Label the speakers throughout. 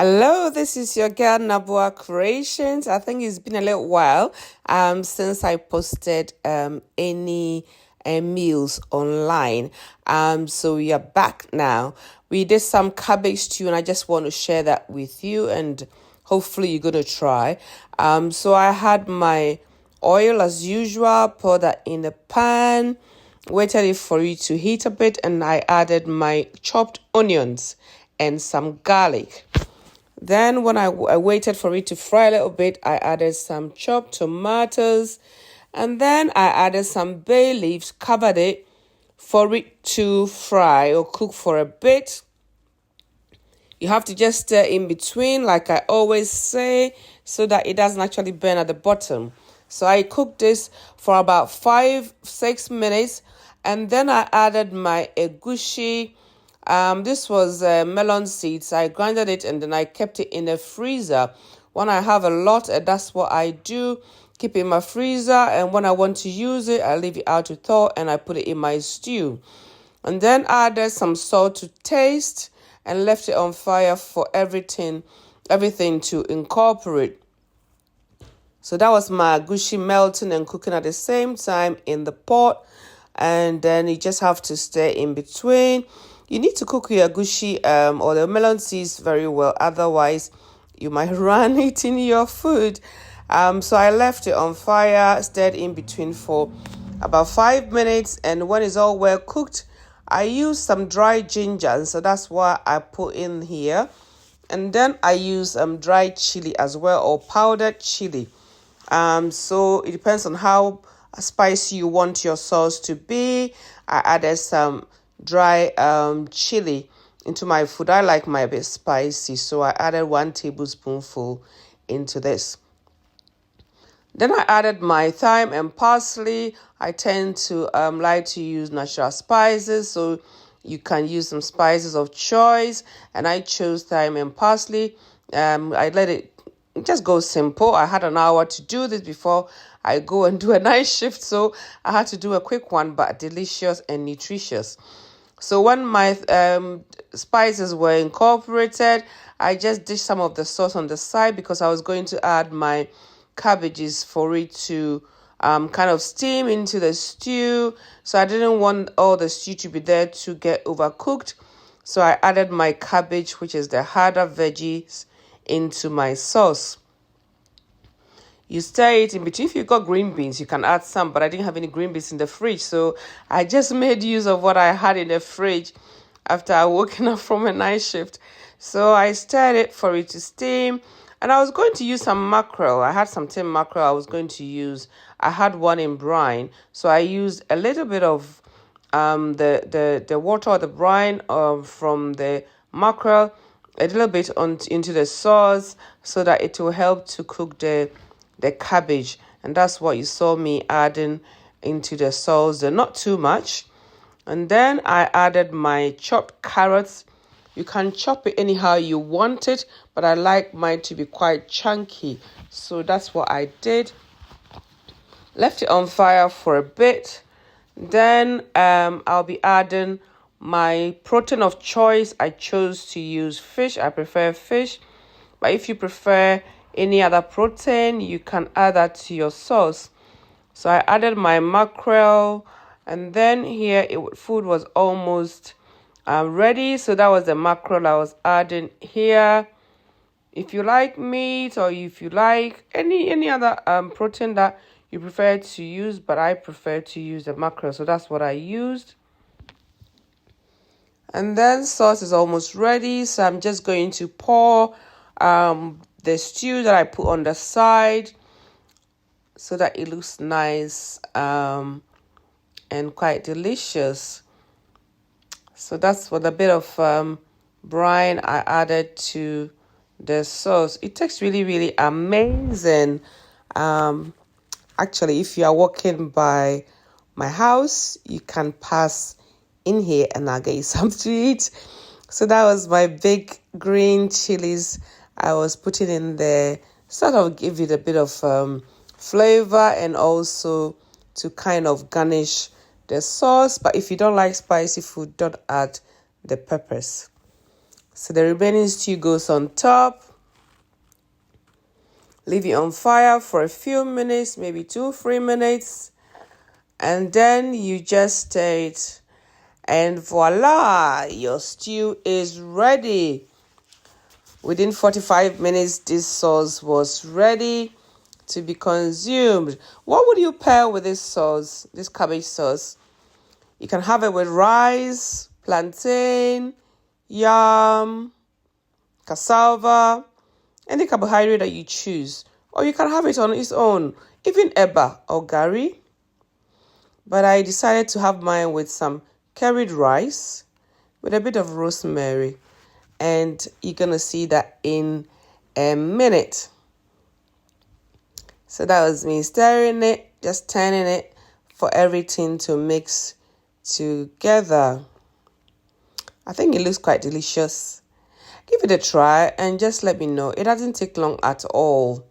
Speaker 1: Hello, this is your girl Nabua Creations. I think it's been a little while since I posted any meals online. So we are back now. We did some cabbage stew and I just want to share that with you and hopefully you're going to try. So I had my oil as usual, pour that in the pan, waited it for it to heat a bit, and I added my chopped onions and some garlic. Then when I waited for it to fry a little bit, I added some chopped tomatoes and then I added some bay leaves, covered it for it to fry or cook for a bit. You have to just stir in between, like I always say, so that it doesn't actually burn at the bottom. So I cooked this for about 5-6 minutes and then I added my egushi. This was melon seeds. I grinded it and then I kept it in the freezer. When I have a lot, that's what I do. Keep it in my freezer, and when I want to use it, I leave it out to thaw and I put it in my stew. And then added some salt to taste and left it on fire for everything to incorporate. So that was my egushi melting and cooking at the same time in the pot. And then you just have to stir in between. You need to cook your egushi or the melon seeds very well. Otherwise, you might run it in your food. So I left it on fire, stirred in between for about 5 minutes. And when it's all well cooked, I used some dry ginger. And so that's what I put in here. And then I use dried chili as well, or powdered chili. So it depends on how spicy you want your sauce to be. I added some dry chili into my food. I like my bit spicy, so I added 1 tablespoonful into this. Then I added my thyme and parsley. I tend to like to use natural spices, so you can use some spices of choice, and I chose thyme and parsley. I let it just go simple. I had an hour to do this before I go and do a night shift, so I had to do a quick one, but delicious and nutritious. So when my spices were incorporated, I just dished some of the sauce on the side because I was going to add my cabbages for it to kind of steam into the stew. So I didn't want all the stew to be there to get overcooked. So I added my cabbage, which is the harder veggies, into my sauce. You stir it in between. If you've got green beans, you can add some, but I didn't have any green beans in the fridge, so I just made use of what I had in the fridge after I woken up from a night shift. So I stirred it for it to steam, and I was going to use some mackerel. I had some tin mackerel I was going to use. I had one in brine, so I used a little bit of the water or the brine from the mackerel, a little bit into the sauce so that it will help to cook the cabbage. And that's what you saw me adding into the sauce, not too much. And then I added my chopped carrots. You can chop it anyhow you want it, but I like mine to be quite chunky, so that's what I did. Left it on fire for a bit. Then I'll be adding my protein of choice. I chose to use fish. I prefer fish, but if you prefer any other protein, you can add that to your sauce. So I added my mackerel, and then here food was almost ready. So that was the mackerel I was adding here. If you like meat, or if you like any other protein that you prefer to use, but I prefer to use the mackerel, so that's what I used. And then sauce is almost ready, so I'm just going to pour the stew that I put on the side so that it looks nice and quite delicious. So that's what a bit of brine I added to the sauce. It tastes really, really amazing. Actually, if you are walking by my house, you can pass in here and I'll get you something to eat. So that was my big green chilies I was putting in there, sort of give it a bit of flavor and also to kind of garnish the sauce. But if you don't like spicy food, don't add the peppers. So the remaining stew goes on top. Leave it on fire for a few minutes, maybe 2-3 minutes. And then you just stir it. And voila, your stew is ready. Within 45 minutes, this sauce was ready to be consumed. What would you pair with this sauce, this cabbage sauce? You can have it with rice, plantain, yam, cassava, any carbohydrate that you choose. Or you can have it on its own, even eba or gari. But I decided to have mine with some curried rice with a bit of rosemary. And you're going to see that in a minute. So that was me stirring it, just turning it for everything to mix together. I think it looks quite delicious. Give it a try and just let me know. It doesn't take long at all.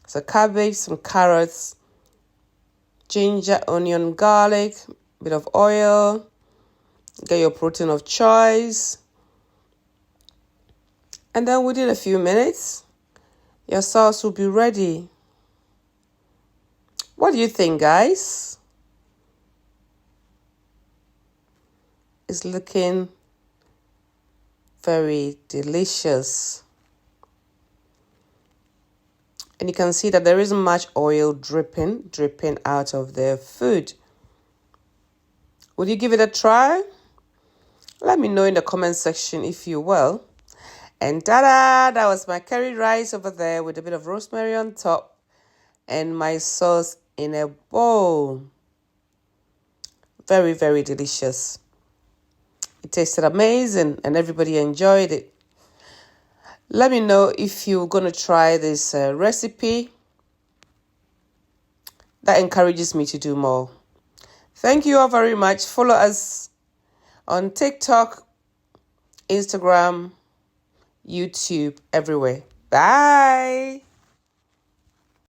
Speaker 1: So cabbage, some carrots, ginger, onion, garlic, bit of oil. Get your protein of choice. And then within a few minutes, your sauce will be ready. What do you think, guys? It's looking very delicious. And you can see that there isn't much oil dripping out of the food. Would you give it a try? Let me know in the comment section if you will. And ta-da! That was my curry rice over there with a bit of rosemary on top and my sauce in a bowl. Very, very delicious. It tasted amazing and everybody enjoyed it. Let me know if you're going to try this recipe. That encourages me to do more. Thank you all very much. Follow us on TikTok, Instagram, YouTube, everywhere. Bye.